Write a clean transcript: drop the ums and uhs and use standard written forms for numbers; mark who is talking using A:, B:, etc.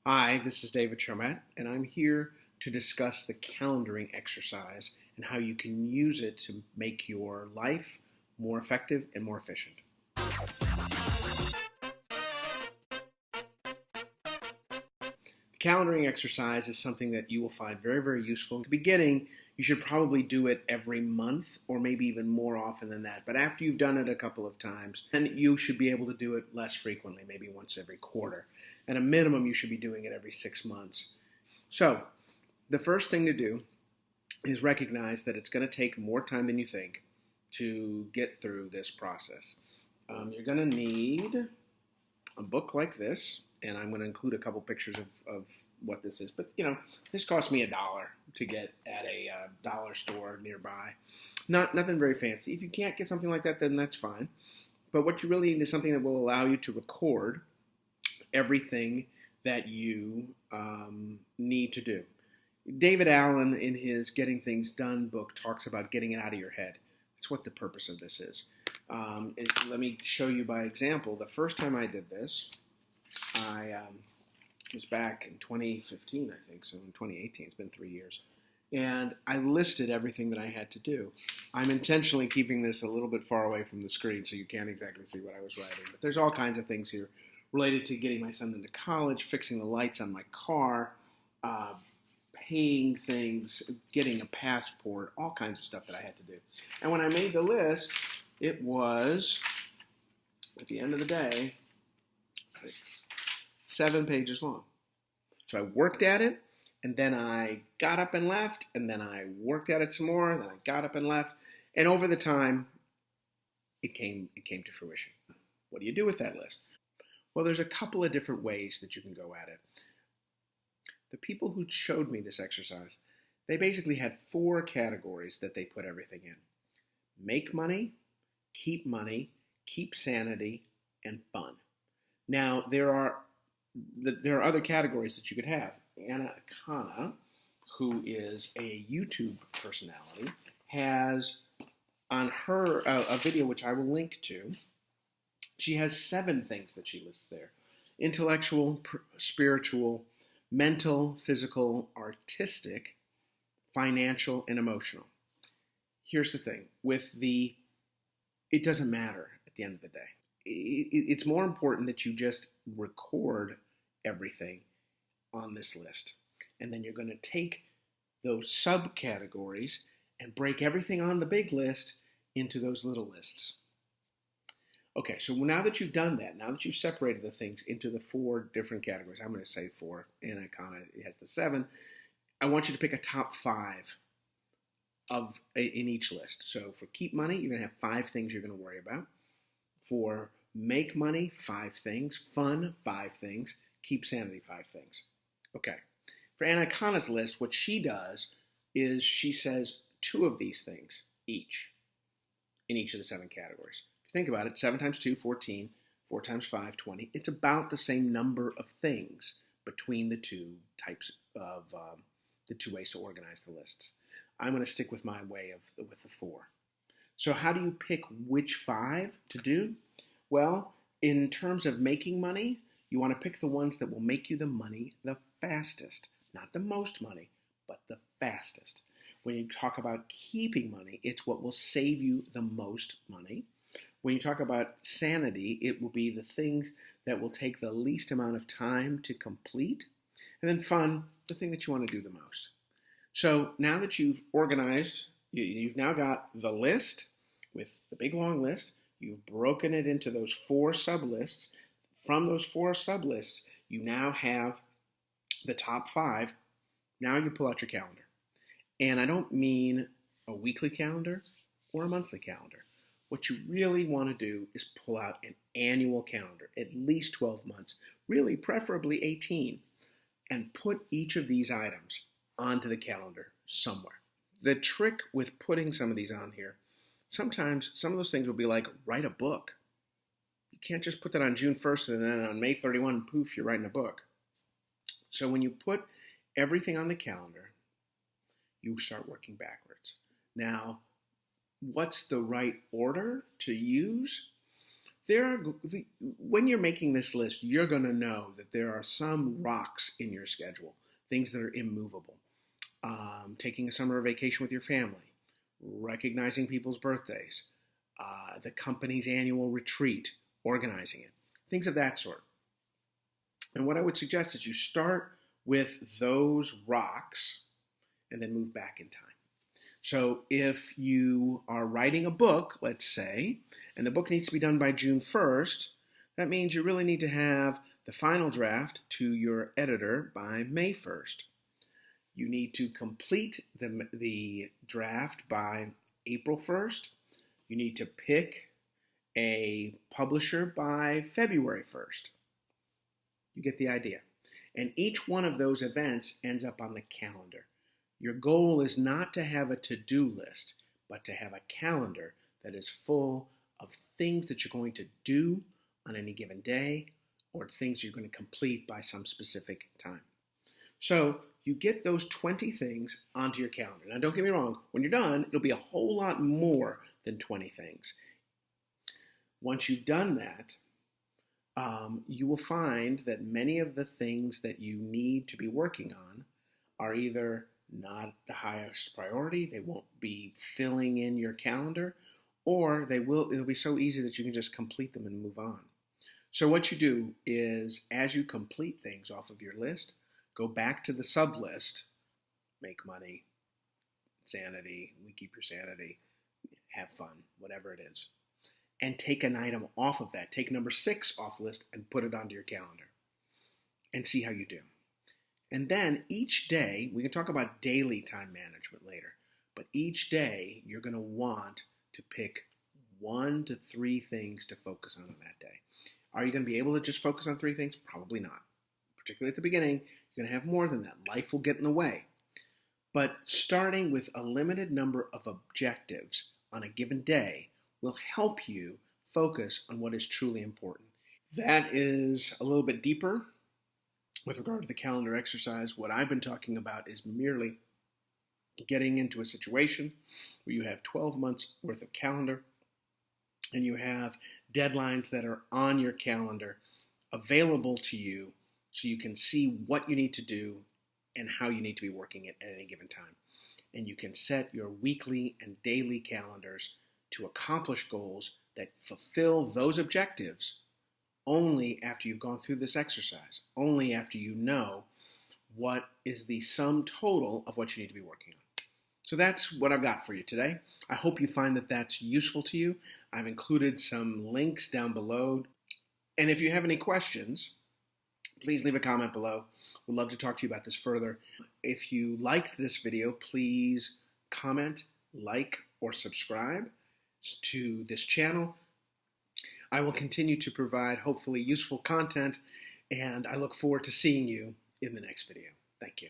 A: Hi, this is David Chaumette, and I'm here to discuss the calendaring exercise and how you can use it to make your life more effective and more efficient. The calendaring exercise is something that you will find very, very useful. At the beginning, you should probably do it every month or maybe even more often than that. But after you've done it a couple of times, then you should be able to do it less frequently, maybe once every quarter. At a minimum, you should be doing it every 6 months. So, the first thing to do is recognize that it's going to take more time than you think to get through this process. You're going to need a book like this, and I'm going to include a couple pictures of what this is. But, this cost me $1 to get at a dollar store nearby. Nothing very fancy. If you can't get something like that, then that's fine. But what you really need is something that will allow you to record everything that you need to do. David Allen, in his Getting Things Done book, talks about getting it out of your head. That's what the purpose of this is. Let me show you by example. The first time I did this, I was back in 2015, I think, so in 2018. It's been 3 years. And I listed everything that I had to do. I'm intentionally keeping this a little bit far away from the screen so you can't exactly see what I was writing. But there's all kinds of things here related to getting my son into college, fixing the lights on my car, paying things, getting a passport, all kinds of stuff that I had to do. And when I made the list, it was, at the end of the day, 7 pages long. So I worked at it, and then I got up and left, and then I worked at it some more, and then I got up and left, and over the time, it came to fruition. What do you do with that list? Well, there's a couple of different ways that you can go at it. The people who showed me this exercise, they basically had 4 categories that they put everything in. Make money, keep sanity, and fun. Now, there are other categories that you could have. Anna Akana, who is a YouTube personality, has on her a video which I will link to. She has 7 things that she lists there: intellectual, spiritual, mental, physical, artistic, financial, and emotional. Here's the thing. It doesn't matter at the end of the day. It's more important that you just record everything on this list. And then you're going to take those subcategories and break everything on the big list into those little lists. Okay, so now that you've done that, now that you've separated the things into the 4 different categories, I'm going to say 4, and it has the 7, I want you to pick a top 5 in each list. So for keep money, you're going to have 5 things you're going to worry about. For make money, 5 things. Fun, 5 things. Keep sanity, 5 things. Okay. For Anna Akana's list, what she does is she says 2 of these things each in each of the 7 categories. Think about it, 7 times 2, 14, 4 times 5, 20. It's about the same number of things between the 2 types of, the 2 ways to organize the lists. I'm going to stick with my way with the 4. So how do you pick which 5 to do? Well, in terms of making money, you want to pick the ones that will make you the money the fastest. Not the most money, but the fastest. When you talk about keeping money, it's what will save you the most money. When you talk about sanity, it will be the things that will take the least amount of time to complete. And then fun, the thing that you want to do the most. So now that you've organized, you've now got the list with the big long list. You've broken it into those 4 sub-lists. From those 4 sub-lists, you now have the top 5. Now you pull out your calendar. And I don't mean a weekly calendar or a monthly calendar. What you really want to do is pull out an annual calendar, at least 12 months, really preferably 18, and put each of these items onto the calendar somewhere. The trick with putting some of these on here, sometimes some of those things will be like write a book. You can't just put that on June 1st and then on May 31, poof, you're writing a book. So when you put everything on the calendar, you start working backwards. Now, what's the right order to use? when you're making this list, you're going to know that there are some rocks in your schedule, things that are immovable. Taking a summer vacation with your family, recognizing people's birthdays, the company's annual retreat, organizing it, things of that sort. And what I would suggest is you start with those rocks and then move back in time. So if you are writing a book, let's say, and the book needs to be done by June 1st, that means you really need to have the final draft to your editor by May 1st. You need to complete the draft by April 1st. You need to pick a publisher by February 1st. You get the idea. And each one of those events ends up on the calendar. Your goal is not to have a to-do list, but to have a calendar that is full of things that you're going to do on any given day or things you're going to complete by some specific time. So you get those 20 things onto your calendar. Now, don't get me wrong. When you're done, it'll be a whole lot more than 20 things. Once you've done that, you will find that many of the things that you need to be working on are either not the highest priority, they won't be filling in your calendar, or it'll be so easy that you can just complete them and move on. So what you do is, as you complete things off of your list, go back to the sub-list, make money, sanity, we keep your sanity, have fun, whatever it is, and take an item off of that. Take number 6 off the list and put it onto your calendar and see how you do. And then each day, we can talk about daily time management later, but each day you're going to want to pick 1 to 3 things to focus on that day. Are you going to be able to just focus on 3 things? Probably not. Particularly at the beginning, you're going to have more than that. Life will get in the way. But starting with a limited number of objectives on a given day will help you focus on what is truly important. That is a little bit deeper with regard to the calendar exercise. What I've been talking about is merely getting into a situation where you have 12 months worth of calendar and you have deadlines that are on your calendar available to you so you can see what you need to do and how you need to be working it at any given time. And you can set your weekly and daily calendars to accomplish goals that fulfill those objectives only after you've gone through this exercise, only after you know what is the sum total of what you need to be working on. So that's what I've got for you today. I hope you find that that's useful to you. I've included some links down below. And if you have any questions, please leave a comment below. We'd love to talk to you about this further. If you liked this video, please comment, like, or subscribe to this channel. I will continue to provide hopefully useful content, and I look forward to seeing you in the next video. Thank you.